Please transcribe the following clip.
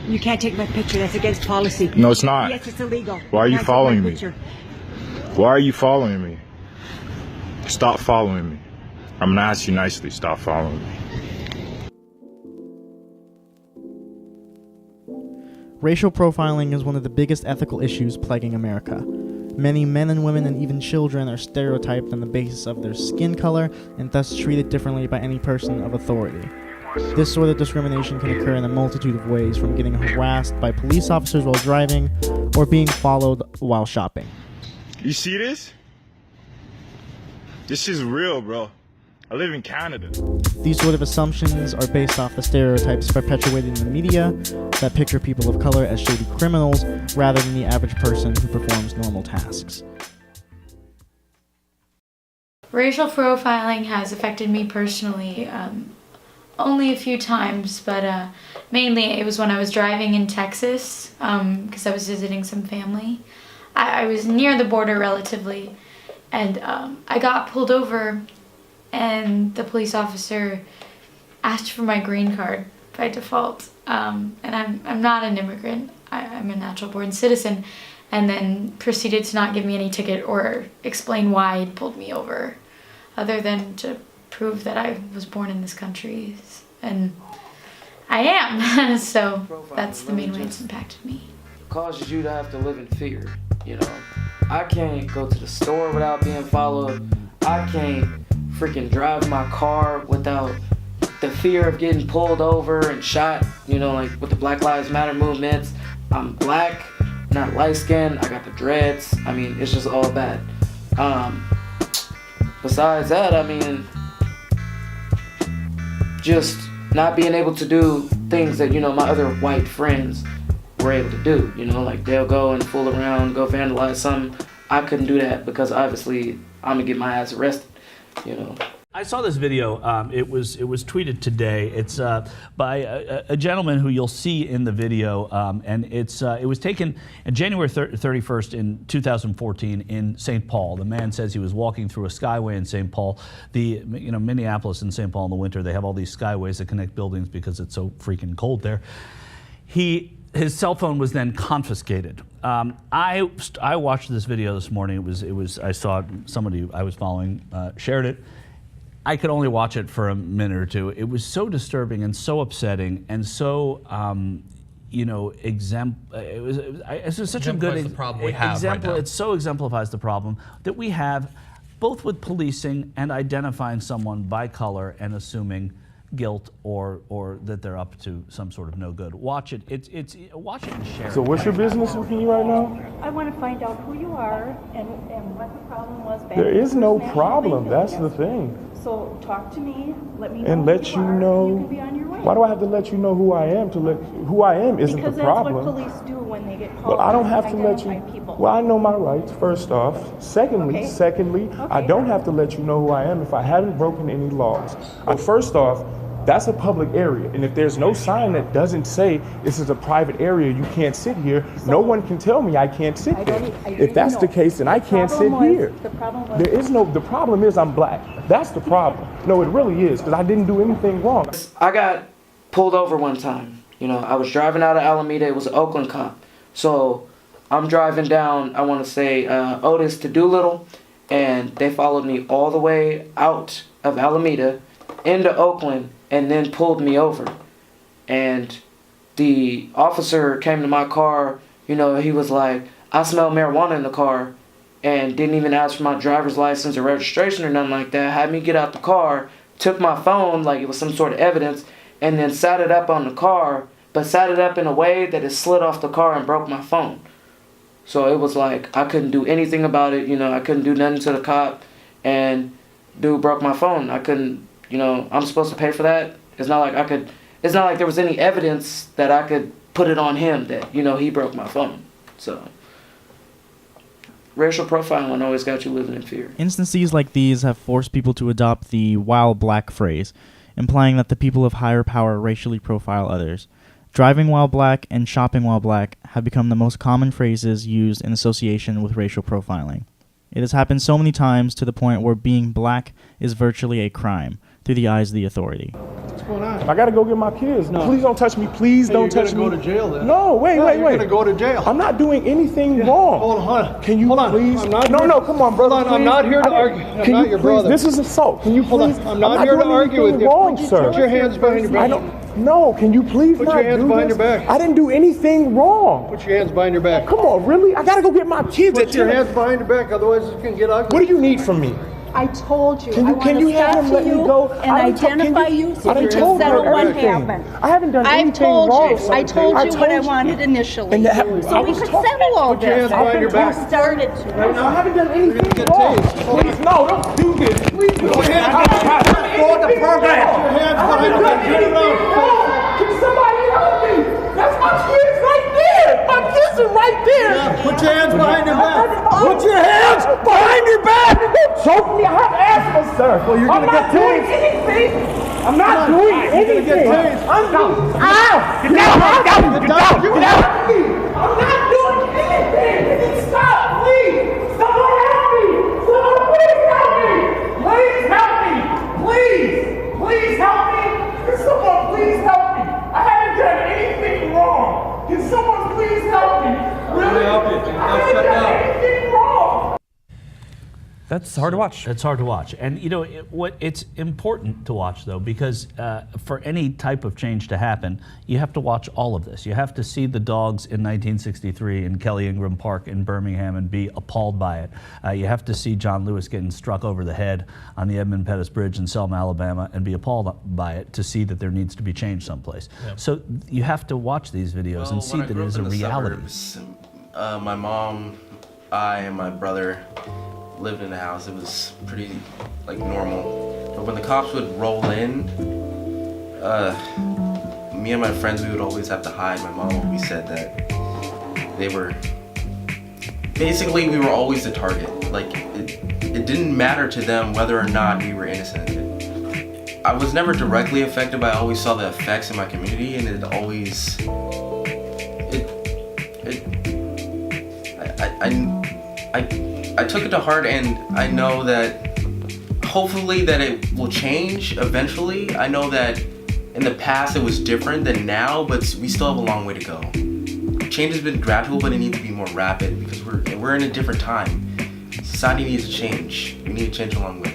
You can't take my picture. That's against policy. No, it's not. Yes, it's illegal. Why are you Can't take following my me? picture. Why are you following me? Stop following me. I'm gonna ask you nicely. Stop following me. Racial profiling is one of the biggest ethical issues plaguing America. Many men and women and even children are stereotyped on the basis of their skin color and thus treated differently by any person of authority. This sort of discrimination can occur in a multitude of ways, from getting harassed by police officers while driving or being followed while shopping. You see this? This is real, bro. I live in Canada. These sort of assumptions are based off the stereotypes perpetuated in the media that picture people of color as shady criminals rather than the average person who performs normal tasks. Racial profiling has affected me personally only a few times, but mainly it was when I was driving in Texas because I was visiting some family. I was near the border relatively, and I got pulled over, and the police officer asked for my green card by default. And I'm not an immigrant. I'm a natural-born citizen, and then proceeded to not give me any ticket or explain why he'd pulled me over, other than to prove that I was born in this country, and I am. So that's the main way it's impacted me. Causes you to have to live in fear, you know. I can't go to the store without being followed. I can't freaking drive my car without the fear of getting pulled over and shot, you know, like with the Black Lives Matter movements. I'm black, not light skinned, I got the dreads. I mean, it's just all bad. Besides that, I mean, just not being able to do things that, you know, my other white friends were able to do, you know, like they'll go and fool around, go vandalize something. I couldn't do that because obviously I'm gonna get my ass arrested, you know. I saw this video. It was tweeted today. It's by a gentleman who you'll see in the video, and it was taken on January 31st in 2014 in St. Paul. The man says he was walking through a skyway in St. Paul. Minneapolis and St. Paul in the winter, they have all these skyways that connect buildings because it's so freaking cold there. His cell phone was then confiscated. I watched this video this morning. I saw somebody I was following shared it. I could only watch it for a minute or two. It was so disturbing and so upsetting and so, it's such a good the problem we have right now. It so exemplifies the problem that we have both with policing and identifying someone by color and assuming guilt or that they're up to some sort of no good. Watch it. Watch it and share it. So what's your business with me right now? I want to find out who you are and what the problem was back There in is no First problem. National That's Bank. the thing. So talk to me, let me know And who let you are, know. and you can be on your way. Why do I have to let you know who I am? Who I am isn't Because the that's problem. what police do when they get called. Well, I don't have to let identify you. people. Well, I know my rights. First off. Secondly, I don't have to let you know who I am if I haven't broken any laws. First off, that's a public area, and if there's no sign that doesn't say this is a private area, you can't sit here, no one can tell me I can't sit there. If that's the case, then I can't sit here. The problem was, The problem is I'm black. That's the problem. No, it really is, because I didn't do anything wrong. I got pulled over one time. You know, I was driving out of Alameda. It was an Oakland cop. So I'm driving down, I want to say, Otis to Doolittle, and they followed me all the way out of Alameda into Oakland and then pulled me over. And the officer came to my car, you know, he was like, I smell marijuana in the car, and didn't even ask for my driver's license or registration or nothing like that. Had me get out the car, took my phone like it was some sort of evidence, and then sat it up on the car, but sat it up in a way that it slid off the car and broke my phone. So it was like I couldn't do anything about it, you know, I couldn't do nothing to the cop, and dude broke my phone. I couldn't, you know, I'm supposed to pay for that. It's not like there was any evidence that I could put it on him that, you know, he broke my phone. So racial profiling always got you living in fear. Instances like these have forced people to adopt the while black phrase, implying that the people of higher power racially profile others. Driving while black and shopping while black have become the most common phrases used in association with racial profiling. It has happened so many times to the point where being black is virtually a crime. through the eyes of the authority. What's going on? I gotta go get my kids. No. Please don't touch me. Please don't touch me. You're gonna go to jail then. No, wait. You're gonna go to jail. I'm not doing anything wrong. Hold on. Can you Hold on. please? I'm not No, here- no, come on, brother. Hold on. I'm please. not here to I- argue. I'm Can not you your please? brother. This is assault. Can you Hold please? on. I'm not here to doing argue with anything you. wrong, sir. Put your hands behind your back. No, can you please Put not your hands do behind this? your back. I didn't do anything wrong. Put your hands behind your back. Come on, really? I gotta go get my kids Put at your 10. hands behind your back, otherwise it's gonna get ugly. What do you need from me? I told you. Can you- I can want you to have stop him to let me you go? and I done told- identify can you- you so I done we can told her settle what everything. happened. I haven't done I've anything told wrong, you. sir. I told you what I you. wanted initially. And that- So I we was could talking- settle all Put your this. hands behind your back. You started to. I haven't done anything get wrong. tased. Please, no, don't do this. Please, Put your hands behind your back. Put your hands behind your back. Get around. Can somebody help me? That's my kids right there. My kids are right there. Yeah, put your hands behind your back. Put your hands behind your back. Don't choke me. I have asthma, sir. Well, you're gonna I'm not get doing tased. anything. I'm not doing You're gonna anything. get tased. I'm not. Ow! Get down! Get down! Get down! Get down! I'm not doing anything. Can you stop, please? Someone help me! Someone please help me! Please help me! Please! Please help me! Can someone please help me? I haven't done anything wrong. Can someone please help me? Really? help you. I haven't done anything wrong. That's hard to watch. It's hard to watch, and you know it's important to watch though, because for any type of change to happen, you have to watch all of this. You have to see the dogs in 1963 in Kelly Ingram Park in Birmingham and be appalled by it. You have to see John Lewis getting struck over the head on the Edmund Pettus Bridge in Selma, Alabama, and be appalled by it to see that there needs to be change someplace. Yep. So you have to watch these videos and see that it is a reality. Suburbs, my mom, I, and my brother lived in the house. It was pretty normal, but when the cops would roll in, me and my friends, we would always have to hide. My mom always said that they were basically, we were always the target. It didn't matter to them whether or not we were innocent. I was never directly affected, but I always saw the effects in my community, and I took it to heart, and I know that hopefully that it will change eventually. I know that in the past it was different than now, but we still have a long way to go. Change has been gradual, but it needs to be more rapid because we're in a different time. Society needs to change. We need to change along with it.